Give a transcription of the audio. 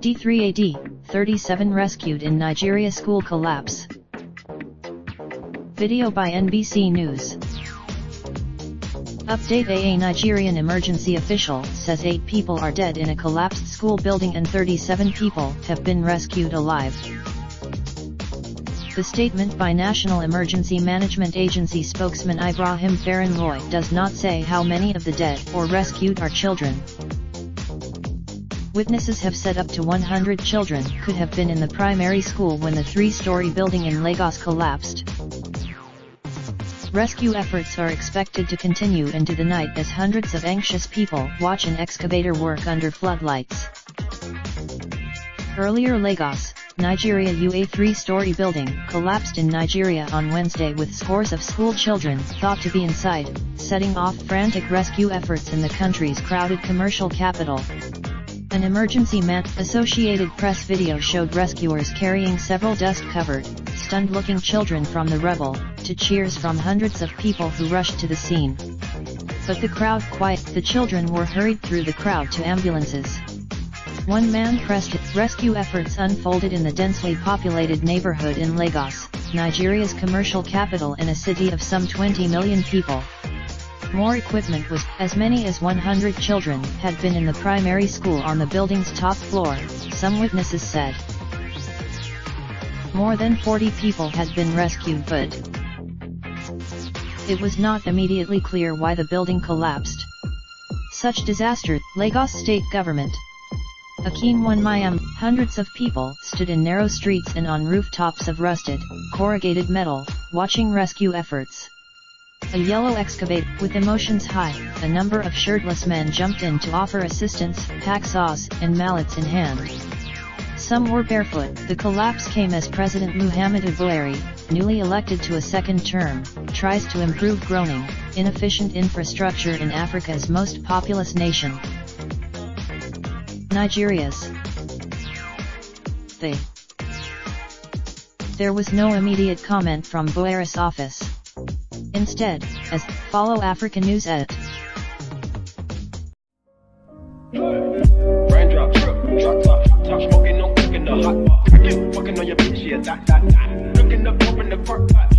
D3ad, 37 rescued in Nigeria school collapse. Video by NBC News. Update: A Nigerian emergency official says 8 people are dead in a collapsed school building and 37 people have been rescued alive. The statement by National Emergency Management Agency spokesman Ibrahim Farin-Loy does not say how many of the dead or rescued are children. Witnesses have said up to 100 children could have been in the primary school when the 3-story building in Lagos collapsed. Rescue efforts are expected to continue into the night as hundreds of anxious people watch an excavator work under floodlights. Earlier, Lagos, Nigeria, a 3-story building collapsed in Nigeria on Wednesday with scores of school children thought to be inside, setting off frantic rescue efforts in the country's crowded commercial capital. An emergency Associated Press video showed rescuers carrying several dust-covered, stunned-looking children from the rubble, to cheers from hundreds of people who rushed to the scene. But the crowd quieted. The children were hurried through the crowd to ambulances. One man pressed it. Rescue efforts unfolded in the densely populated neighborhood in Lagos, Nigeria's commercial capital and a city of some 20 million people. More equipment was. As many as 100 children had been in the primary school on the building's top floor, some witnesses said. More than 40 people had been rescued, but it was not immediately clear why the building collapsed. Such disaster. Lagos state government. Akinwunmiam, hundreds of people stood in narrow streets and on rooftops of rusted, corrugated metal, watching rescue efforts. A yellow excavator. With emotions high, a number of shirtless men jumped in to offer assistance, hacksaws and mallets in hand. Some were barefoot. The collapse came as President Muhammadu Buhari, newly elected to a second term, tries to improve groaning, inefficient infrastructure in Africa's most populous nation. Nigeria's. There was no immediate comment from Buhari's office. Instead, as follow African News Edit. Raindrop, drop top smoking, no cooking the hot pot. Fucking on your bitch, yeah, that. Looking up, open the park pot.